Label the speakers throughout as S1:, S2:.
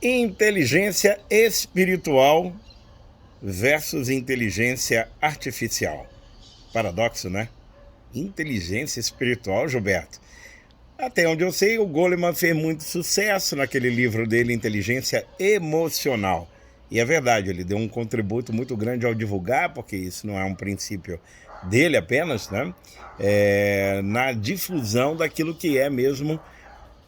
S1: Inteligência espiritual versus inteligência artificial. Paradoxo, né? Inteligência espiritual, Gilberto. Até onde eu sei, o Goleman fez muito sucesso naquele livro dele, Inteligência Emocional. E é verdade, ele deu um contributo muito grande ao divulgar, porque isso não é um princípio dele apenas, né? Na difusão daquilo que é mesmo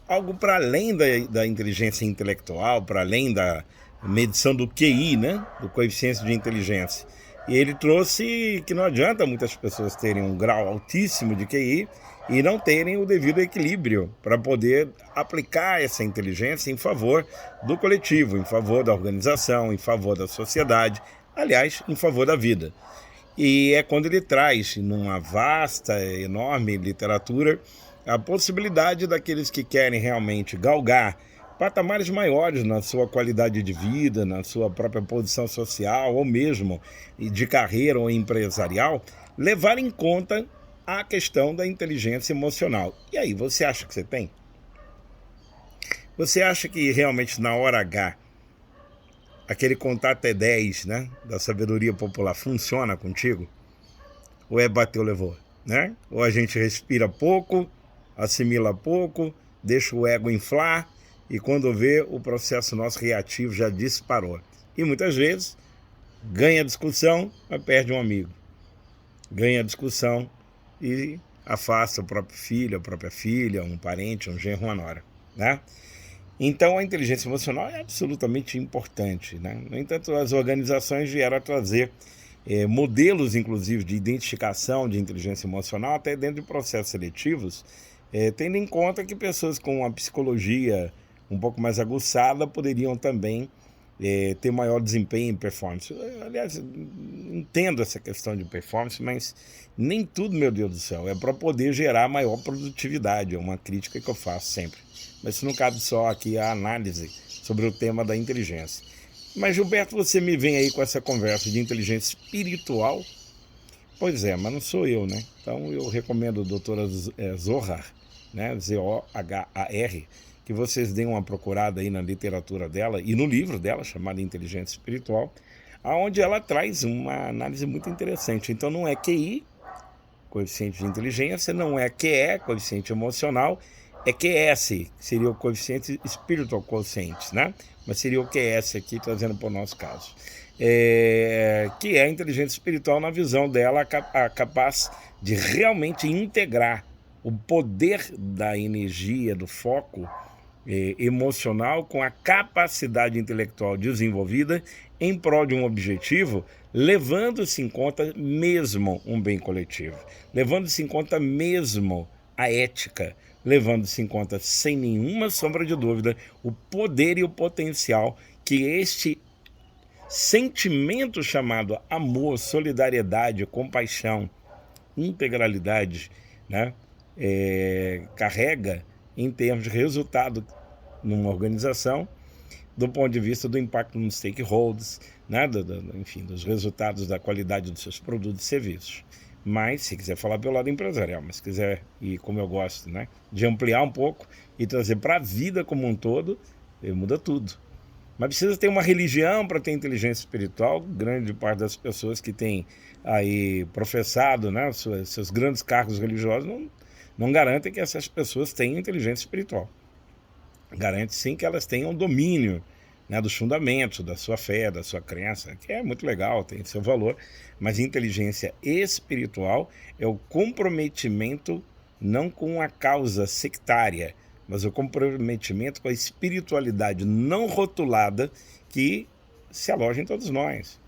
S1: algo para além da inteligência intelectual, para além da medição do QI, né? Do coeficiente de inteligência. E ele trouxe que não adianta muitas pessoas terem um grau altíssimo de QI e não terem o devido equilíbrio para poder aplicar essa inteligência em favor do coletivo, em favor da organização, em favor da sociedade, aliás, em favor da vida. E é quando ele traz, numa vasta, enorme literatura, a possibilidade daqueles que querem realmente galgar patamares maiores na sua qualidade de vida, na sua própria posição social, ou mesmo de carreira ou empresarial, levar em conta a questão da inteligência emocional. E aí, você acha que você tem? Você acha que realmente na hora H, aquele contato é 10, né, da sabedoria popular funciona contigo? Ou é bateu, levou, né? Ou a gente respira pouco, assimila pouco, deixa o ego inflar e quando vê, o processo nosso reativo já disparou. E muitas vezes ganha discussão, mas perde um amigo. Ganha discussão e afasta o próprio filho, a própria filha, um parente, um genro, uma nora, né? Então a inteligência emocional é absolutamente importante, né? No entanto, as organizações vieram a trazer modelos, inclusive, de identificação de inteligência emocional, até dentro de processos seletivos, tendo em conta que pessoas com uma psicologia um pouco mais aguçada poderiam também ter maior desempenho em performance. Aliás, entendo essa questão de performance, mas nem tudo, meu Deus do céu, é para poder gerar maior produtividade. É uma crítica que eu faço sempre. Mas isso não cabe só aqui a análise sobre o tema da inteligência. Mas, Gilberto, você me vem aí com essa conversa de inteligência espiritual? Pois é, mas não sou eu, né? Então eu recomendo a doutora Zohar, né? Z-O-H-A-R, que vocês deem uma procurada aí na literatura dela e no livro dela, chamado Inteligência Espiritual, onde ela traz uma análise muito interessante. Então não é QI, coeficiente de inteligência, não é QE, coeficiente emocional, é QS, que seria o coeficiente Spiritual Quotient, né? Mas seria o QS aqui, trazendo para o nosso caso. Que é a inteligência espiritual na visão dela, capaz de realmente integrar o poder da energia, do foco emocional com a capacidade intelectual desenvolvida em prol de um objetivo, levando-se em conta mesmo um bem coletivo, levando-se em conta mesmo a ética, levando-se em conta, sem nenhuma sombra de dúvida, o poder e o potencial que este sentimento chamado amor, solidariedade, compaixão, integralidade, né, carrega em termos de resultado numa organização, do ponto de vista do impacto nos stakeholders, né, enfim, dos resultados da qualidade dos seus produtos e serviços. Mas, se quiser falar pelo lado empresarial, mas se quiser, e como eu gosto, né, de ampliar um pouco e trazer para a vida como um todo, muda tudo. Mas precisa ter uma religião para ter inteligência espiritual. Grande parte das pessoas que têm aí professado, né, seus grandes cargos religiosos não garantem que essas pessoas tenham inteligência espiritual. Garante sim que elas tenham domínio, né, dos fundamentos, da sua fé, da sua crença, que é muito legal, tem seu valor, mas inteligência espiritual é o comprometimento não com a causa sectária, mas o comprometimento com a espiritualidade não rotulada que se aloja em todos nós.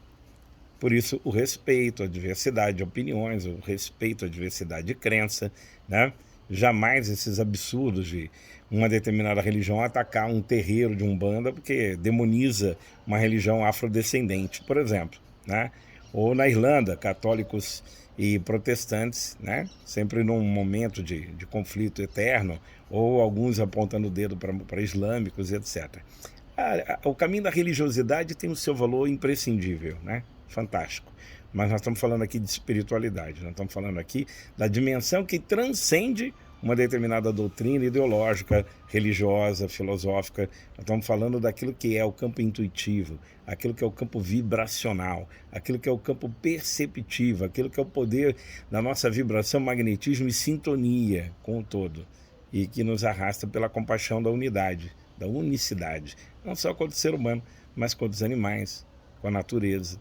S1: Por isso, o respeito à diversidade de opiniões, o respeito à diversidade de crença, né? Jamais esses absurdos de uma determinada religião atacar um terreiro de Umbanda porque demoniza uma religião afrodescendente, por exemplo, né? Ou na Irlanda, católicos e protestantes, né? Sempre num momento de conflito eterno, ou alguns apontando o dedo para islâmicos, etc. O caminho da religiosidade tem o seu valor imprescindível, né? Fantástico. Mas nós estamos falando aqui de espiritualidade, nós estamos falando aqui da dimensão que transcende uma determinada doutrina ideológica, religiosa, filosófica. Nós estamos falando daquilo que é o campo intuitivo, aquilo que é o campo vibracional, aquilo que é o campo perceptivo, aquilo que é o poder da nossa vibração, magnetismo e sintonia com o todo, e que nos arrasta pela compaixão da unidade, da unicidade, não só com o ser humano, mas com os animais, com a natureza.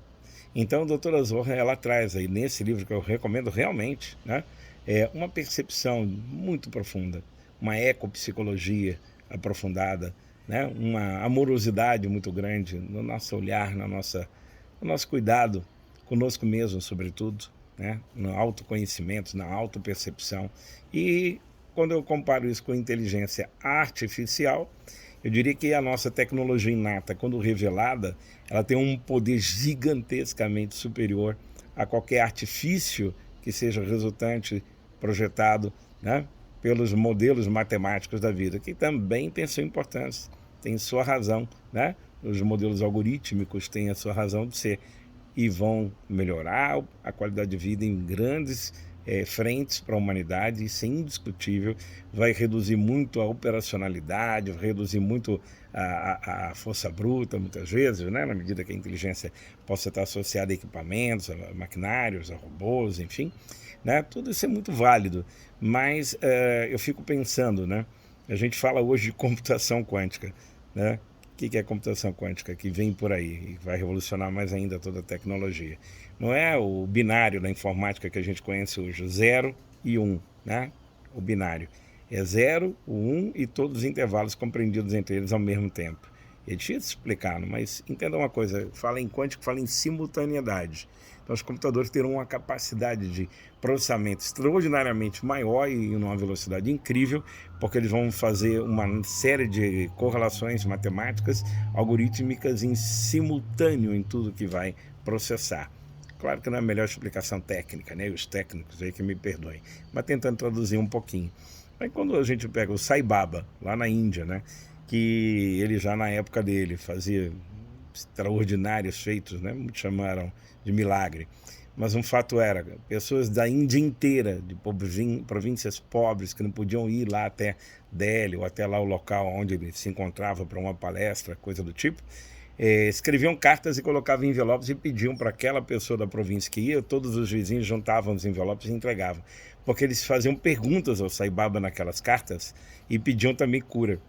S1: Então a doutora Zorra, ela traz aí nesse livro, que eu recomendo realmente, né, uma percepção muito profunda, uma ecopsicologia aprofundada, né, uma amorosidade muito grande no nosso olhar, no nosso cuidado conosco mesmo, sobretudo, né, no autoconhecimento, na autopercepção. E quando eu comparo isso com inteligência artificial, eu diria que a nossa tecnologia inata, quando revelada, ela tem um poder gigantescamente superior a qualquer artifício que seja resultante, projetado, né, pelos modelos matemáticos da vida, que também têm sua importância, têm sua razão, né? Os modelos algorítmicos têm a sua razão de ser e vão melhorar a qualidade de vida em grandes frentes para a humanidade. Isso é indiscutível, vai reduzir muito a operacionalidade, vai reduzir muito a força bruta, muitas vezes, né? Na medida que a inteligência possa estar associada a equipamentos, a maquinários, a robôs, enfim, né? Tudo isso é muito válido, mas eu fico pensando, né? A gente fala hoje de computação quântica, né? O que é computação quântica? Que vem por aí e vai revolucionar mais ainda toda a tecnologia. Não é o binário da informática que a gente conhece hoje, 0 e 1, né? O binário. É 0, o 1 e todos os intervalos compreendidos entre eles ao mesmo tempo. É difícil explicar, mas entenda uma coisa, fala em quântico, fala em simultaneidade. Então os computadores terão uma capacidade de processamento extraordinariamente maior e numa velocidade incrível, porque eles vão fazer uma série de correlações matemáticas, algorítmicas em simultâneo em tudo que vai processar. Claro que não é a melhor explicação técnica, né? Os técnicos aí que me perdoem, mas tentando traduzir um pouquinho. Aí quando a gente pega o Sai Baba, lá na Índia, né? Que ele já na época dele fazia extraordinários feitos, né? Muitos chamaram de milagre. Mas um fato era, pessoas da Índia inteira, de províncias pobres, que não podiam ir lá até Delhi ou até lá o local onde ele se encontrava para uma palestra, coisa do tipo, escreviam cartas e colocavam em envelopes e pediam para aquela pessoa da província que ia, todos os vizinhos juntavam os envelopes e entregavam. Porque eles faziam perguntas ao Sai Baba naquelas cartas e pediam também cura.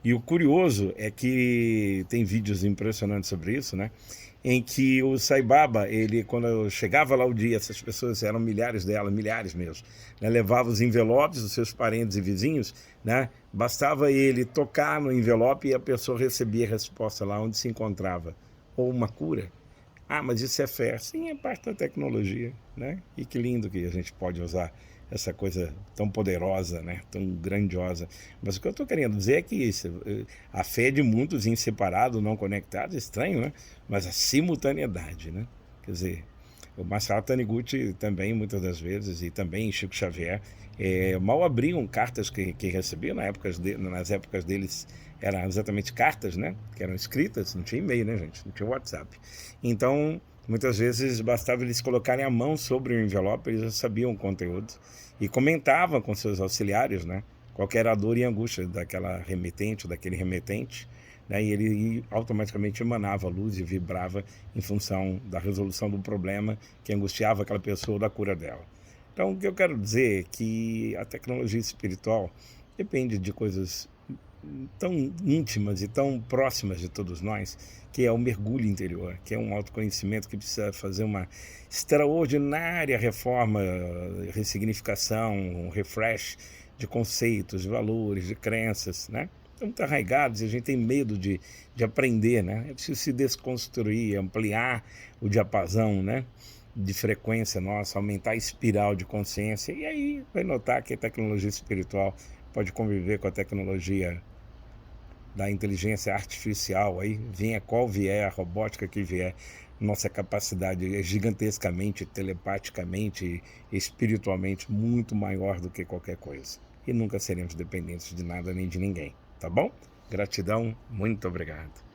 S1: E o curioso é que tem vídeos impressionantes sobre isso, né? Em que o Sai Baba, ele, quando chegava lá o dia, essas pessoas, eram milhares delas, milhares mesmo, né? Levava os envelopes dos seus parentes e vizinhos, né? Bastava ele tocar no envelope e a pessoa recebia a resposta lá onde se encontrava. Ou uma cura. Ah, mas isso é fé. Sim, é parte da tecnologia, né? E que lindo que a gente pode usar essa coisa tão poderosa, né? Tão grandiosa. Mas o que eu estou querendo dizer é que isso, a fé de muitos em separado, não conectados, é estranho, né? Mas a simultaneidade, né? Quer dizer, o Masaru Taniguchi também, muitas das vezes, e também Chico Xavier, mal abriam cartas que recebiam nas épocas deles, eram exatamente cartas, né? Que eram escritas, não tinha e-mail, né, gente? Não tinha WhatsApp. Então, muitas vezes bastava eles colocarem a mão sobre o envelope, eles já sabiam o conteúdo e comentavam com seus auxiliares, né? Qual era a dor e a angústia daquela remetente, daquele remetente, né? E ele automaticamente emanava luz e vibrava em função da resolução do problema que angustiava aquela pessoa, da cura dela. Então, o que eu quero dizer é que a tecnologia espiritual depende de coisas tão íntimas e tão próximas de todos nós, que é o mergulho interior, que é um autoconhecimento que precisa fazer uma extraordinária reforma, ressignificação, um refresh de conceitos, de valores, de crenças, né? Estão muito arraigados e a gente tem medo de aprender, né? É preciso se desconstruir, ampliar o diapasão, né? De frequência nossa, aumentar a espiral de consciência, e aí vai notar que a tecnologia espiritual pode conviver com a tecnologia da inteligência artificial, aí venha qual vier, a robótica que vier, nossa capacidade é gigantescamente, telepaticamente, espiritualmente muito maior do que qualquer coisa. E nunca seremos dependentes de nada nem de ninguém, tá bom? Gratidão, muito obrigado.